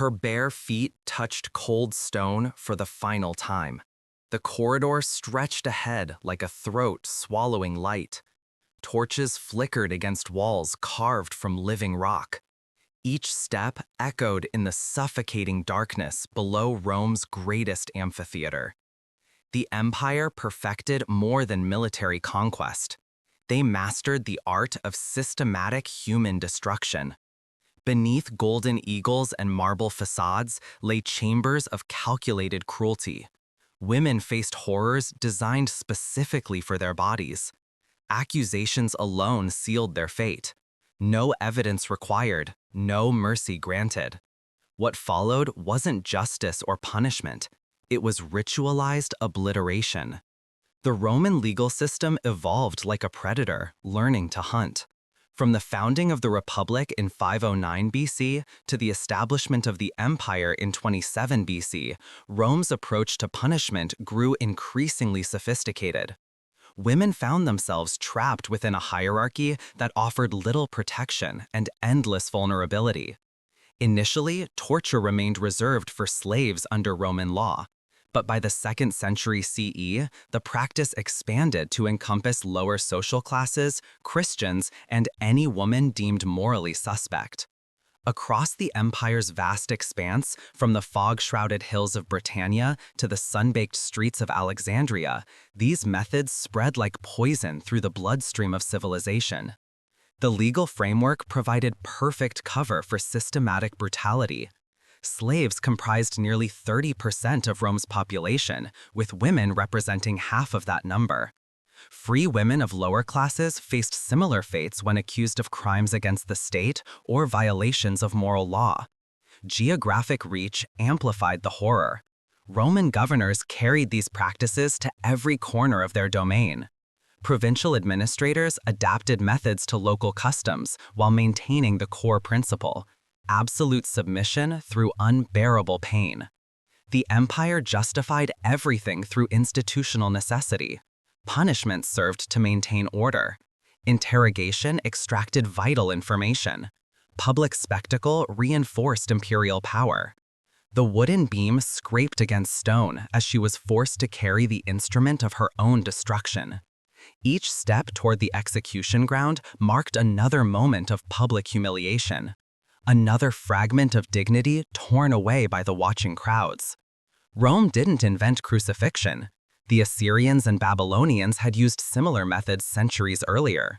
Her bare feet touched cold stone for the final time. The corridor stretched ahead like a throat swallowing light. Torches flickered against walls carved from living rock. Each step echoed in the suffocating darkness below Rome's greatest amphitheater. The empire perfected more than military conquest. They mastered the art of systematic human destruction. Beneath golden eagles and marble facades lay chambers of calculated cruelty. Women faced horrors designed specifically for their bodies. Accusations alone sealed their fate. No evidence required, no mercy granted. What followed wasn't justice or punishment. It was ritualized obliteration. The Roman legal system evolved like a predator, learning to hunt. From the founding of the Republic in 509 BC to the establishment of the Empire in 27 BC, Rome's approach to punishment grew increasingly sophisticated. Women found themselves trapped within a hierarchy that offered little protection and endless vulnerability. Initially, torture remained reserved for slaves under Roman law. But by the 2nd century CE, the practice expanded to encompass lower social classes, Christians, and any woman deemed morally suspect. Across the empire's vast expanse, from the fog-shrouded hills of Britannia to the sun-baked streets of Alexandria, these methods spread like poison through the bloodstream of civilization. The legal framework provided perfect cover for systematic brutality. Slaves comprised nearly 30% of Rome's population, with women representing half of that number. Free women of lower classes faced similar fates when accused of crimes against the state or violations of moral law. Geographic reach amplified the horror. Roman governors carried these practices to every corner of their domain. Provincial administrators adapted methods to local customs while maintaining the core principle: absolute submission through unbearable pain. The empire justified everything through institutional necessity. Punishment served to maintain order. Interrogation extracted vital information. Public spectacle reinforced imperial power. The wooden beam scraped against stone as she was forced to carry the instrument of her own destruction. Each step toward the execution ground marked another moment of public humiliation. Another fragment of dignity torn away by the watching crowds. Rome didn't invent crucifixion. The Assyrians and Babylonians had used similar methods centuries earlier.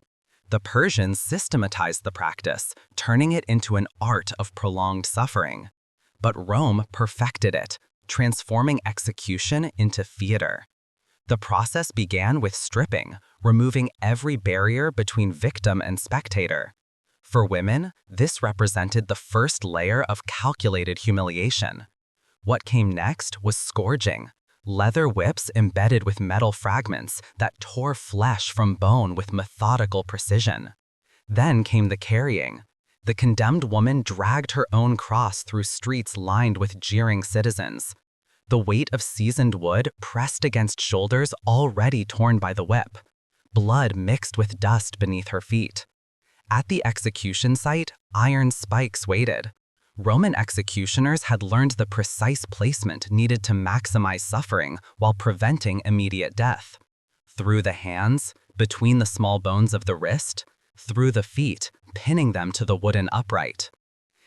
The Persians systematized the practice, turning it into an art of prolonged suffering. But Rome perfected it, transforming execution into theater. The process began with stripping, removing every barrier between victim and spectator. For women, this represented the first layer of calculated humiliation. What came next was scourging, leather whips embedded with metal fragments that tore flesh from bone with methodical precision. Then came the carrying. The condemned woman dragged her own cross through streets lined with jeering citizens. The weight of seasoned wood pressed against shoulders already torn by the whip. Blood mixed with dust beneath her feet. At the execution site, iron spikes waited. Roman executioners had learned the precise placement needed to maximize suffering while preventing immediate death. Through the hands, between the small bones of the wrist, through the feet, pinning them to the wooden upright.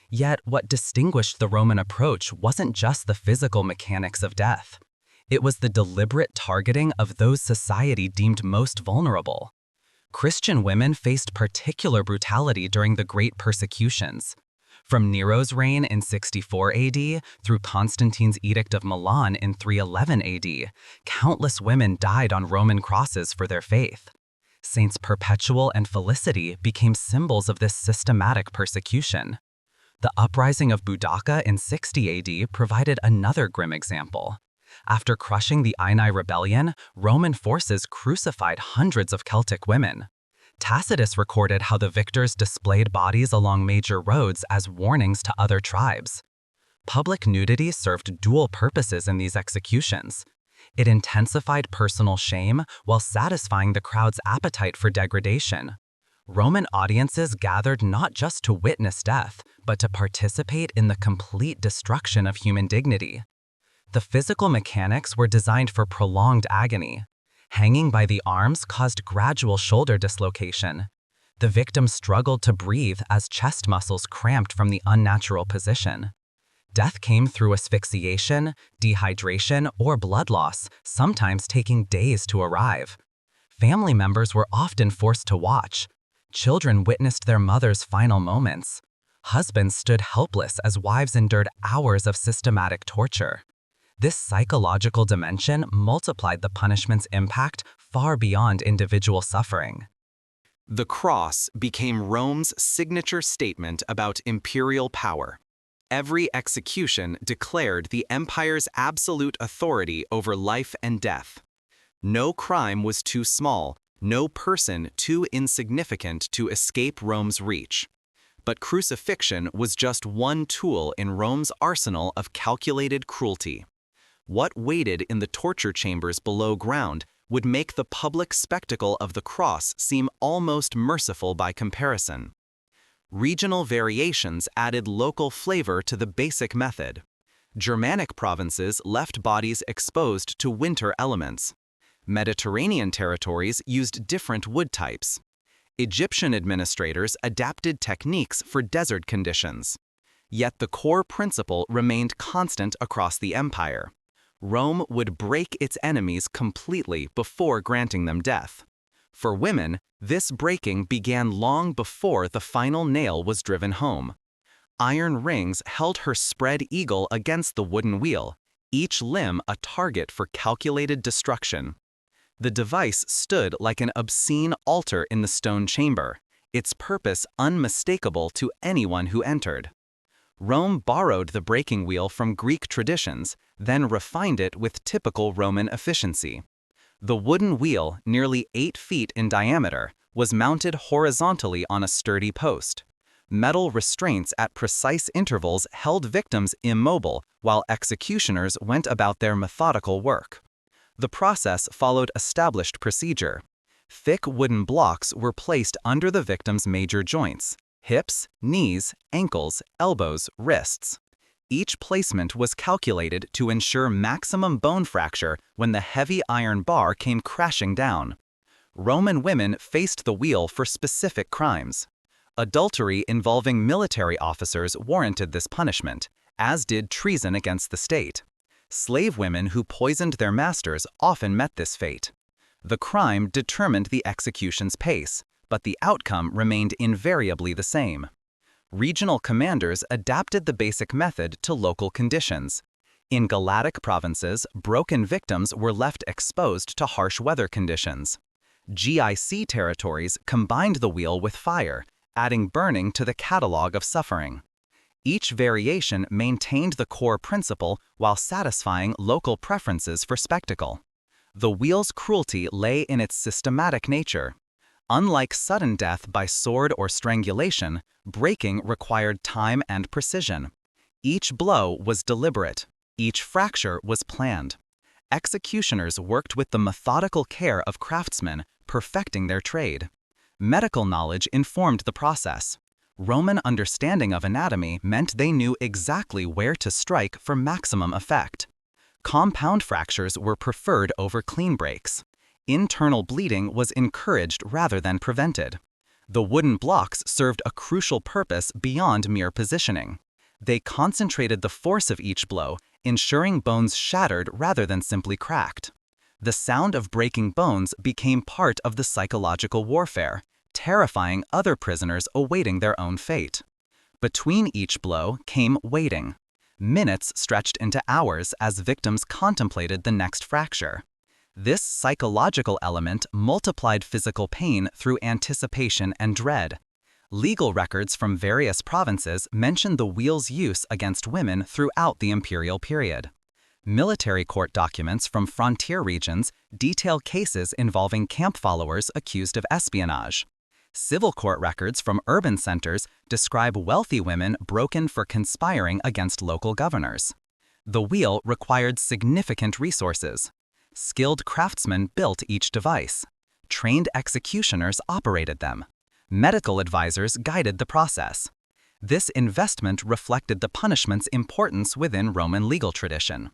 Yet what distinguished the Roman approach wasn't just the physical mechanics of death. It was the deliberate targeting of those society deemed most vulnerable. Christian women faced particular brutality during the Great Persecutions. From Nero's reign in 64 AD through Constantine's Edict of Milan in 311 AD, countless women died on Roman crosses for their faith. Saints Perpetual and Felicity became symbols of this systematic persecution. The uprising of Boudicca in 60 AD provided another grim example. After crushing the Ini rebellion, Roman forces crucified hundreds of Celtic women. Tacitus recorded how the victors displayed bodies along major roads as warnings to other tribes. Public nudity served dual purposes in these executions. It intensified personal shame while satisfying the crowd's appetite for degradation. Roman audiences gathered not just to witness death, but to participate in the complete destruction of human dignity. The physical mechanics were designed for prolonged agony. Hanging by the arms caused gradual shoulder dislocation. The victim struggled to breathe as chest muscles cramped from the unnatural position. Death came through asphyxiation, dehydration, or blood loss, sometimes taking days to arrive. Family members were often forced to watch. Children witnessed their mother's final moments. Husbands stood helpless as wives endured hours of systematic torture. This psychological dimension multiplied the punishment's impact far beyond individual suffering. The cross became Rome's signature statement about imperial power. Every execution declared the empire's absolute authority over life and death. No crime was too small, no person too insignificant to escape Rome's reach. But crucifixion was just one tool in Rome's arsenal of calculated cruelty. What waited in the torture chambers below ground would make the public spectacle of the cross seem almost merciful by comparison. Regional variations added local flavor to the basic method. Germanic provinces left bodies exposed to winter elements. Mediterranean territories used different wood types. Egyptian administrators adapted techniques for desert conditions. Yet the core principle remained constant across the empire. Rome would break its enemies completely before granting them death. For women, this breaking began long before the final nail was driven home. Iron rings held her spread eagle against the wooden wheel, each limb a target for calculated destruction. The device stood like an obscene altar in the stone chamber, its purpose unmistakable to anyone who entered. Rome borrowed the breaking wheel from Greek traditions, then refined it with typical Roman efficiency. The wooden wheel, nearly 8 feet in diameter, was mounted horizontally on a sturdy post. Metal restraints at precise intervals held victims immobile while executioners went about their methodical work. The process followed established procedure. Thick wooden blocks were placed under the victim's major joints: hips, knees, ankles, elbows, wrists. Each placement was calculated to ensure maximum bone fracture when the heavy iron bar came crashing down. Roman women faced the wheel for specific crimes. Adultery involving military officers warranted this punishment, as did treason against the state. Slave women who poisoned their masters often met this fate. The crime determined the execution's pace, but the outcome remained invariably the same. Regional commanders adapted the basic method to local conditions. In Galatic provinces, broken victims were left exposed to harsh weather conditions. GIC territories combined the wheel with fire, adding burning to the catalog of suffering. Each variation maintained the core principle while satisfying local preferences for spectacle. The wheel's cruelty lay in its systematic nature. Unlike sudden death by sword or strangulation, breaking required time and precision. Each blow was deliberate. Each fracture was planned. Executioners worked with the methodical care of craftsmen, perfecting their trade. Medical knowledge informed the process. Roman understanding of anatomy meant they knew exactly where to strike for maximum effect. Compound fractures were preferred over clean breaks. Internal bleeding was encouraged rather than prevented. The wooden blocks served a crucial purpose beyond mere positioning. They concentrated the force of each blow, ensuring bones shattered rather than simply cracked. The sound of breaking bones became part of the psychological warfare, terrifying other prisoners awaiting their own fate. Between each blow came waiting. Minutes stretched into hours as victims contemplated the next fracture. This psychological element multiplied physical pain through anticipation and dread. Legal records from various provinces mention the wheel's use against women throughout the imperial period. Military court documents from frontier regions detail cases involving camp followers accused of espionage. Civil court records from urban centers describe wealthy women broken for conspiring against local governors. The wheel required significant resources. Skilled craftsmen built each device. Trained executioners operated them. Medical advisors guided the process. This investment reflected the punishment's importance within Roman legal tradition.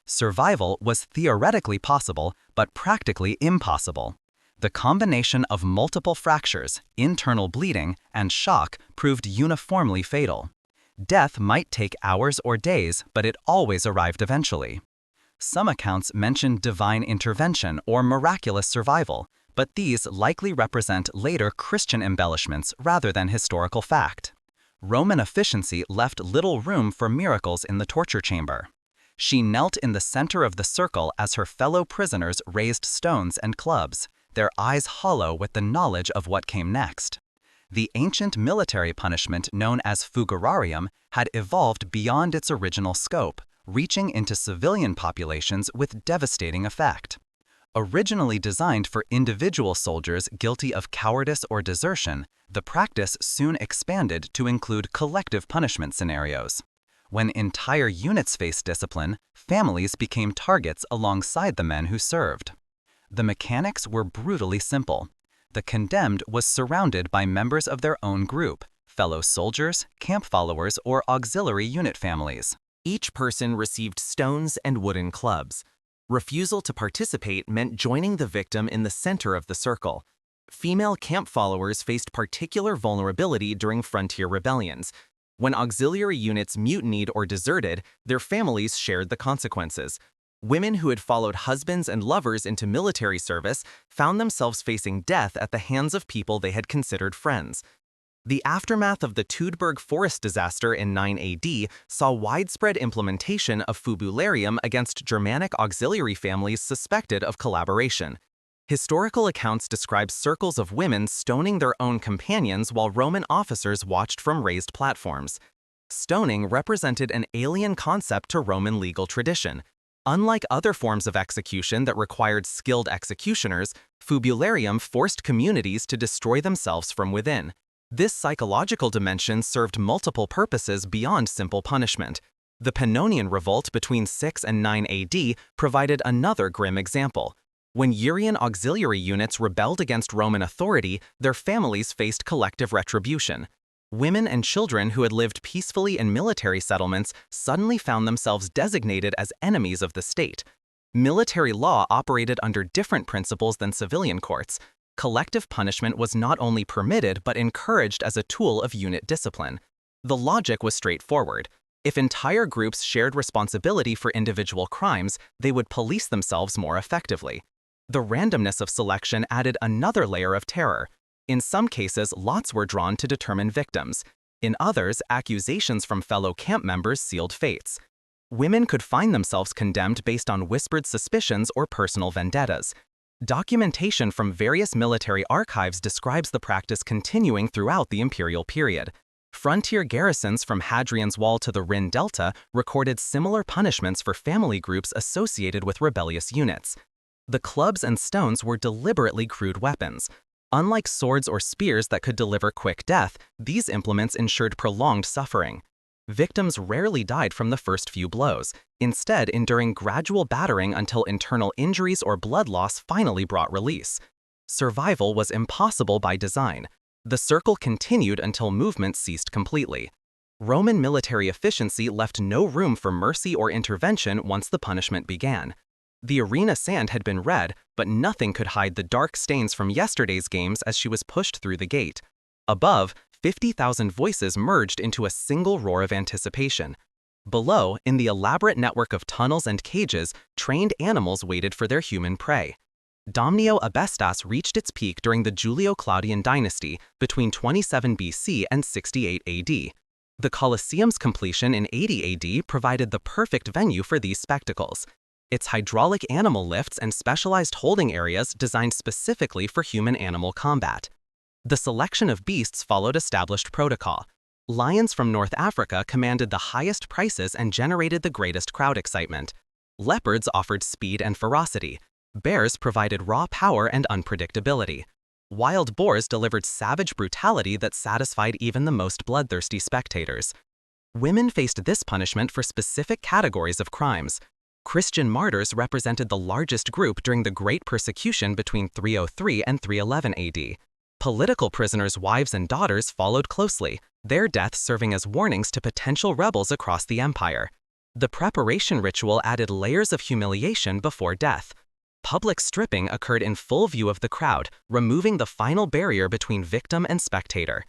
Survival was theoretically possible, but practically impossible. The combination of multiple fractures, internal bleeding, and shock proved uniformly fatal. Death might take hours or days, but it always arrived eventually. Some accounts mention divine intervention or miraculous survival, but these likely represent later Christian embellishments rather than historical fact. Roman efficiency left little room for miracles in the torture chamber. She knelt in the center of the circle as her fellow prisoners raised stones and clubs, their eyes hollow with the knowledge of what came next. The ancient military punishment known as fugurarium had evolved beyond its original scope, reaching into civilian populations with devastating effect. Originally designed for individual soldiers guilty of cowardice or desertion, the practice soon expanded to include collective punishment scenarios. When entire units faced discipline, families became targets alongside the men who served. The mechanics were brutally simple. The condemned was surrounded by members of their own group, fellow soldiers, camp followers, or auxiliary unit families. Each person received stones and wooden clubs. Refusal to participate meant joining the victim in the center of the circle. Female camp followers faced particular vulnerability during frontier rebellions. When auxiliary units mutinied or deserted, their families shared the consequences. Women who had followed husbands and lovers into military service found themselves facing death at the hands of people they had considered friends. The aftermath of the Teutoburg forest disaster in 9 AD saw widespread implementation of fubularium against Germanic auxiliary families suspected of collaboration. Historical accounts describe circles of women stoning their own companions while Roman officers watched from raised platforms. Stoning represented an alien concept to Roman legal tradition. Unlike other forms of execution that required skilled executioners, fubularium forced communities to destroy themselves from within. This psychological dimension served multiple purposes beyond simple punishment. The Pannonian Revolt between 6 and 9 AD provided another grim example. When Urian auxiliary units rebelled against Roman authority, their families faced collective retribution. Women and children who had lived peacefully in military settlements suddenly found themselves designated as enemies of the state. Military law operated under different principles than civilian courts. Collective punishment was not only permitted but encouraged as a tool of unit discipline. The logic was straightforward. If entire groups shared responsibility for individual crimes, they would police themselves more effectively. The randomness of selection added another layer of terror. In some cases, lots were drawn to determine victims. In others, accusations from fellow camp members sealed fates. Women could find themselves condemned based on whispered suspicions or personal vendettas. Documentation from various military archives describes the practice continuing throughout the imperial period. Frontier garrisons from Hadrian's Wall to the Rhine Delta recorded similar punishments for family groups associated with rebellious units. The clubs and stones were deliberately crude weapons. Unlike swords or spears that could deliver quick death, these implements ensured prolonged suffering. Victims rarely died from the first few blows, instead enduring gradual battering until internal injuries or blood loss finally brought release. Survival was impossible by design. The circle continued until movement ceased completely. Roman military efficiency left no room for mercy or intervention once the punishment began. The arena sand had been red, but nothing could hide the dark stains from yesterday's games as she was pushed through the gate. Above, 50,000 voices merged into a single roar of anticipation. Below, in the elaborate network of tunnels and cages, trained animals waited for their human prey. Domnio Abestas reached its peak during the Julio-Claudian dynasty between 27 BC and 68 AD. The Colosseum's completion in 80 AD provided the perfect venue for these spectacles. Its hydraulic animal lifts and specialized holding areas designed specifically for human-animal combat. The selection of beasts followed established protocol. Lions from North Africa commanded the highest prices and generated the greatest crowd excitement. Leopards offered speed and ferocity. Bears provided raw power and unpredictability. Wild boars delivered savage brutality that satisfied even the most bloodthirsty spectators. Women faced this punishment for specific categories of crimes. Christian martyrs represented the largest group during the Great Persecution between 303 and 311 AD. Political prisoners' wives and daughters followed closely, their deaths serving as warnings to potential rebels across the empire. The preparation ritual added layers of humiliation before death. Public stripping occurred in full view of the crowd, removing the final barrier between victim and spectator.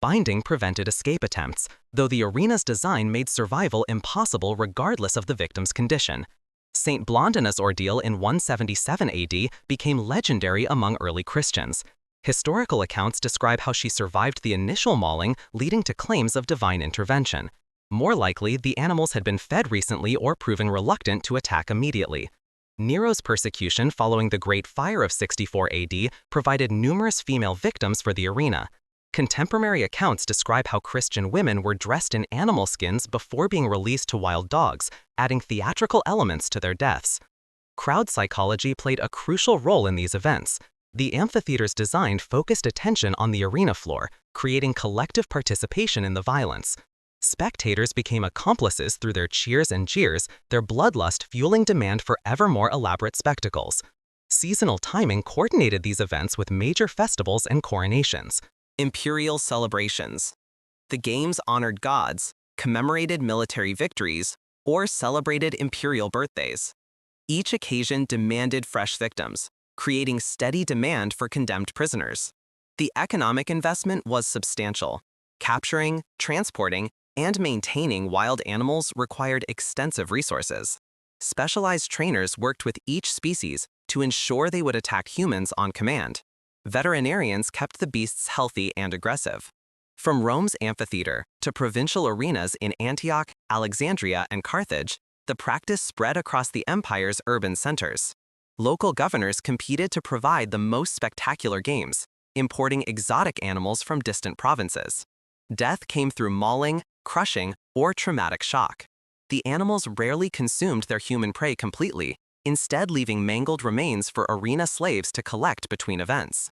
Binding prevented escape attempts, though the arena's design made survival impossible regardless of the victim's condition. Saint Blondina's ordeal in 177 AD became legendary among early Christians. Historical accounts describe how she survived the initial mauling, leading to claims of divine intervention. More likely, the animals had been fed recently or proven reluctant to attack immediately. Nero's persecution following the Great Fire of 64 AD provided numerous female victims for the arena. Contemporary accounts describe how Christian women were dressed in animal skins before being released to wild dogs, adding theatrical elements to their deaths. Crowd psychology played a crucial role in these events. The amphitheater's design focused attention on the arena floor, creating collective participation in the violence. Spectators became accomplices through their cheers and jeers, their bloodlust fueling demand for ever more elaborate spectacles. Seasonal timing coordinated these events with major festivals and coronations. Imperial celebrations. The games honored gods, commemorated military victories, or celebrated imperial birthdays. Each occasion demanded fresh victims, creating steady demand for condemned prisoners. The economic investment was substantial. Capturing, transporting, and maintaining wild animals required extensive resources. Specialized trainers worked with each species to ensure they would attack humans on command. Veterinarians kept the beasts healthy and aggressive. From Rome's amphitheater to provincial arenas in Antioch, Alexandria, and Carthage, the practice spread across the empire's urban centers. Local governors competed to provide the most spectacular games, importing exotic animals from distant provinces. Death came through mauling, crushing, or traumatic shock. The animals rarely consumed their human prey completely, instead leaving mangled remains for arena slaves to collect between events.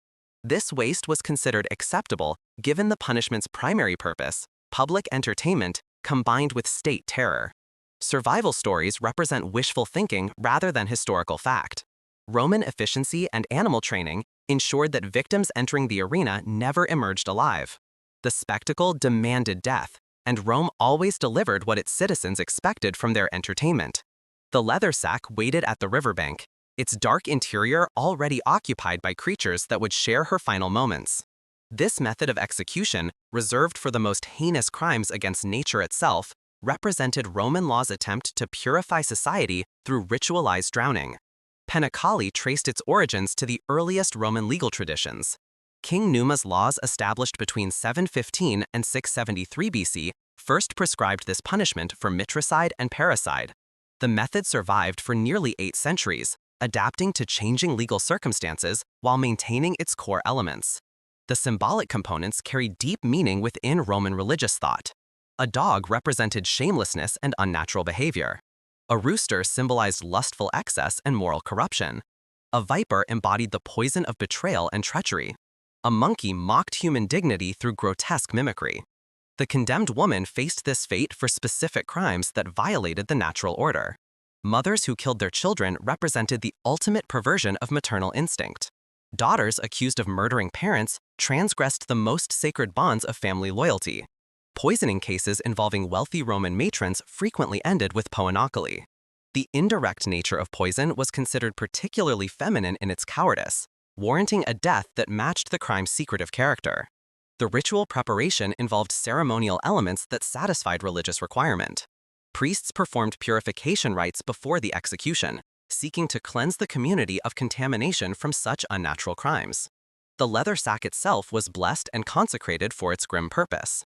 This waste was considered acceptable given the punishment's primary purpose, public entertainment, combined with state terror. Survival stories represent wishful thinking rather than historical fact. Roman efficiency and animal training ensured that victims entering the arena never emerged alive. The spectacle demanded death, and Rome always delivered what its citizens expected from their entertainment. The leather sack waited at the riverbank, its dark interior already occupied by creatures that would share her final moments. This method of execution, reserved for the most heinous crimes against nature itself, represented Roman law's attempt to purify society through ritualized drowning. Penicalli traced its origins to the earliest Roman legal traditions. King Numa's laws established between 715 and 673 BC first prescribed this punishment for mitricide and parricide. The method survived for nearly 8 centuries, adapting to changing legal circumstances while maintaining its core elements. The symbolic components carried deep meaning within Roman religious thought. A dog represented shamelessness and unnatural behavior. A rooster symbolized lustful excess and moral corruption. A viper embodied the poison of betrayal and treachery. A monkey mocked human dignity through grotesque mimicry. The condemned woman faced this fate for specific crimes that violated the natural order. Mothers who killed their children represented the ultimate perversion of maternal instinct. Daughters accused of murdering parents transgressed the most sacred bonds of family loyalty. Poisoning cases involving wealthy Roman matrons frequently ended with poenoculi. The indirect nature of poison was considered particularly feminine in its cowardice, warranting a death that matched the crime's secretive character. The ritual preparation involved ceremonial elements that satisfied religious requirement. Priests performed purification rites before the execution, seeking to cleanse the community of contamination from such unnatural crimes. The leather sack itself was blessed and consecrated for its grim purpose.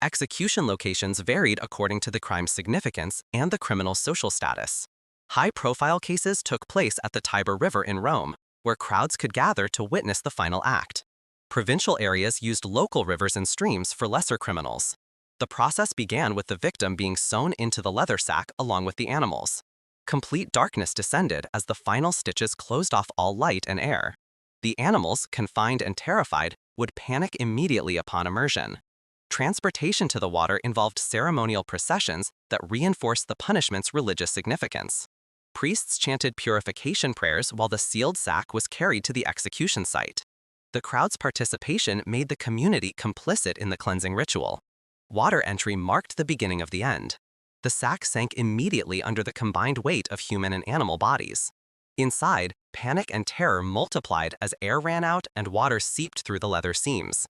Execution locations varied according to the crime's significance and the criminal's social status. High-profile cases took place at the Tiber River in Rome, where crowds could gather to witness the final act. Provincial areas used local rivers and streams for lesser criminals. The process began with the victim being sewn into the leather sack along with the animals. Complete darkness descended as the final stitches closed off all light and air. The animals, confined and terrified, would panic immediately upon immersion. Transportation to the water involved ceremonial processions that reinforced the punishment's religious significance. Priests chanted purification prayers while the sealed sack was carried to the execution site. The crowd's participation made the community complicit in the cleansing ritual. Water entry marked the beginning of the end. The sack sank immediately under the combined weight of human and animal bodies. Inside, panic and terror multiplied as air ran out and water seeped through the leather seams.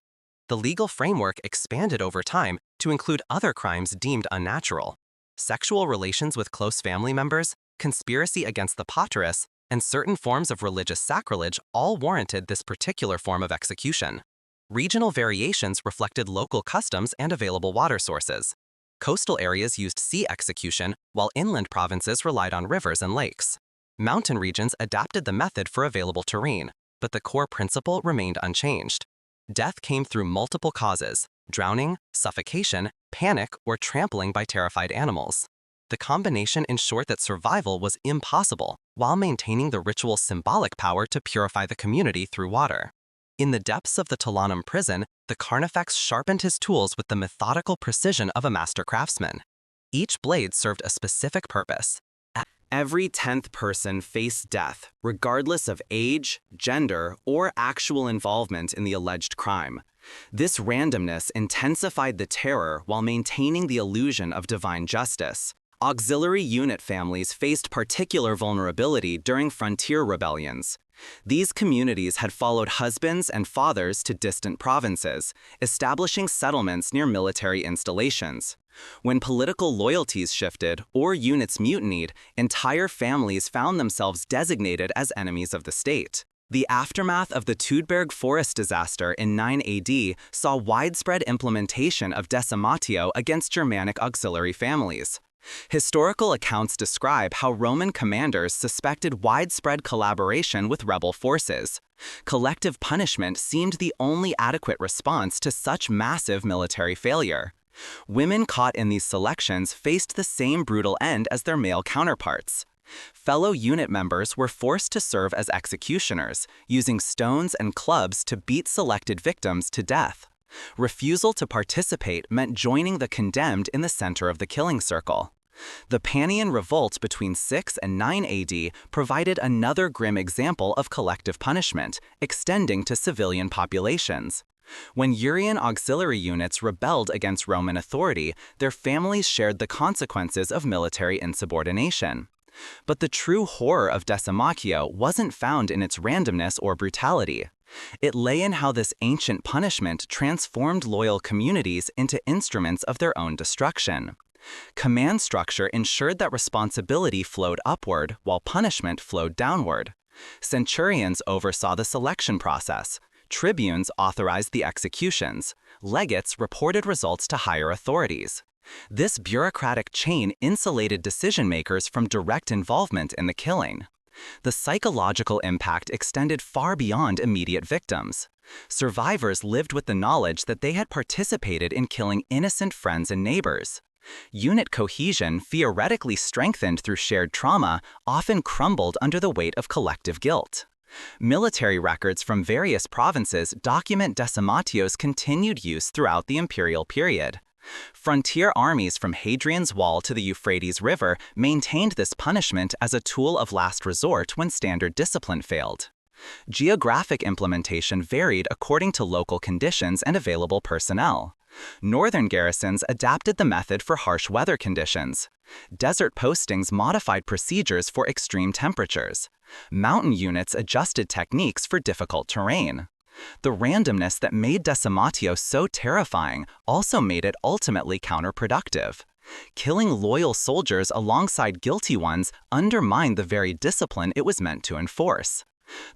The legal framework expanded over time to include other crimes deemed unnatural. Sexual relations with close family members, conspiracy against the adulterous, and certain forms of religious sacrilege all warranted this particular form of execution. Regional variations reflected local customs and available water sources. Coastal areas used sea execution, while inland provinces relied on rivers and lakes. Mountain regions adapted the method for available terrain, but the core principle remained unchanged. Death came through multiple causes: drowning, suffocation, panic, or trampling by terrified animals. The combination ensured that survival was impossible, while maintaining the ritual's symbolic power to purify the community through water. In the depths of the Talanum prison, the Carnifex sharpened his tools with the methodical precision of a master craftsman. Each blade served a specific purpose. Every 10th person faced death, regardless of age, gender, or actual involvement in the alleged crime. This randomness intensified the terror while maintaining the illusion of divine justice. Auxiliary unit families faced particular vulnerability during frontier rebellions. These communities had followed husbands and fathers to distant provinces, establishing settlements near military installations. When political loyalties shifted or units mutinied, entire families found themselves designated as enemies of the state. The aftermath of the Tudberg forest disaster in 9 AD saw widespread implementation of decimatio against Germanic auxiliary families. Historical accounts describe how Roman commanders suspected widespread collaboration with rebel forces. Collective punishment seemed the only adequate response to such massive military failure. Women caught in these selections faced the same brutal end as their male counterparts. Fellow unit members were forced to serve as executioners, using stones and clubs to beat selected victims to death. Refusal to participate meant joining the condemned in the center of the killing circle. The Panian Revolt between 6 and 9 AD provided another grim example of collective punishment, extending to civilian populations. When Urian auxiliary units rebelled against Roman authority, their families shared the consequences of military insubordination. But the true horror of decimatio wasn't found in its randomness or brutality. It lay in how this ancient punishment transformed loyal communities into instruments of their own destruction. Command structure ensured that responsibility flowed upward while punishment flowed downward. Centurions oversaw the selection process. Tribunes authorized the executions. Legates reported results to higher authorities. This bureaucratic chain insulated decision-makers from direct involvement in the killing. The psychological impact extended far beyond immediate victims. Survivors lived with the knowledge that they had participated in killing innocent friends and neighbors. Unit cohesion, theoretically strengthened through shared trauma, often crumbled under the weight of collective guilt. Military records from various provinces document decimatio's continued use throughout the imperial period. Frontier armies from Hadrian's Wall to the Euphrates River maintained this punishment as a tool of last resort when standard discipline failed. Geographic implementation varied according to local conditions and available personnel. Northern garrisons adapted the method for harsh weather conditions. Desert postings modified procedures for extreme temperatures. Mountain units adjusted techniques for difficult terrain. The randomness that made decimatio so terrifying also made it ultimately counterproductive. Killing loyal soldiers alongside guilty ones undermined the very discipline it was meant to enforce.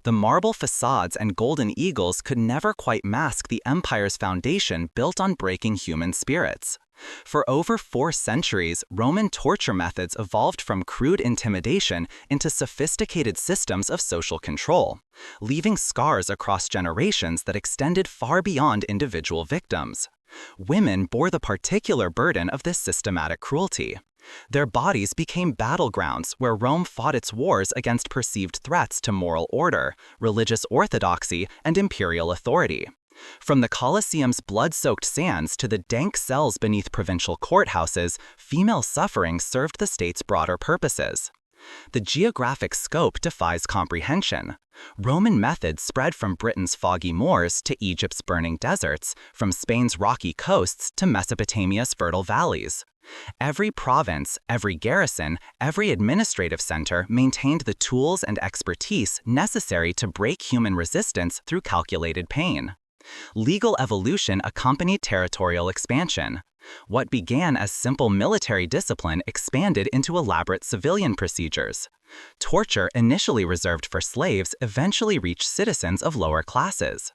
The marble facades and golden eagles could never quite mask the empire's foundation built on breaking human spirits. For over 4 centuries, Roman torture methods evolved from crude intimidation into sophisticated systems of social control, leaving scars across generations that extended far beyond individual victims. Women bore the particular burden of this systematic cruelty. Their bodies became battlegrounds where Rome fought its wars against perceived threats to moral order, religious orthodoxy, and imperial authority. From the Colosseum's blood-soaked sands to the dank cells beneath provincial courthouses, female suffering served the state's broader purposes. The geographic scope defies comprehension. Roman methods spread from Britain's foggy moors to Egypt's burning deserts, from Spain's rocky coasts to Mesopotamia's fertile valleys. Every province, every garrison, every administrative center maintained the tools and expertise necessary to break human resistance through calculated pain. Legal evolution accompanied territorial expansion. What began as simple military discipline expanded into elaborate civilian procedures. Torture, initially reserved for slaves, eventually reached citizens of lower classes.